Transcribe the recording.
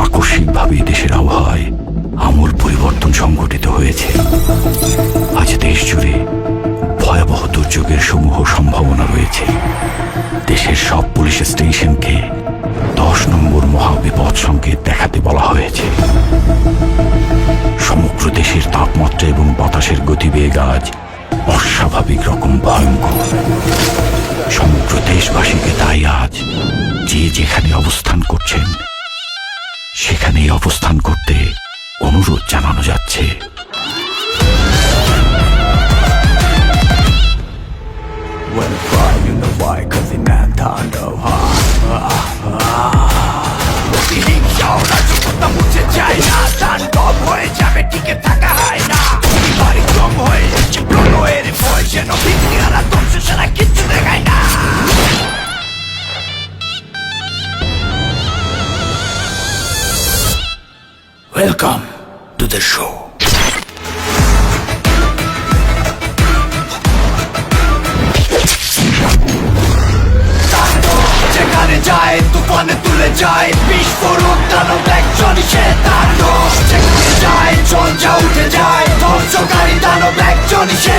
আকস্মিকভাবে দেশের আবহাওয়ায় আমূল পরিবর্তন সংঘটিত হয়েছে। আজ দেশ জুড়ে ভয়াবহ দুর্যোগের সমূহ সম্ভাবনা রয়েছে। দেশের সব পুলিশ স্টেশনকে 10 নম্বর মহাবিপদ সংকেত দেখাতে বলা হয়েছে। সমগ্র দেশের তাপমাত্রা এবং বাতাসের গতিবেগ আজ অস্বাভাবিক রকম ভয়ঙ্কর। সমগ্র দেশবাসীকে তাই আজ যে যেখানে অবস্থান করছেন সেখানেই অবস্থান করতে অনুরোধ জানানো যাচ্ছে। When I cry, you know why, 'cause the man down know how. 我的英雄那就不当不见在那，但都不会加倍地给他个海纳。你把你装回，就不能为你破解，那平地阿拉东西是来给你的海纳。Welcome to the show. যেখানে যায় তুফানে তুলে যায় বিস্ফোরক দানব একজনই সে তাণ্ডব। যেখানে যায় ঝঞ্ঝা উঠে যায় ধ্বংসকারী দানব একজনই সে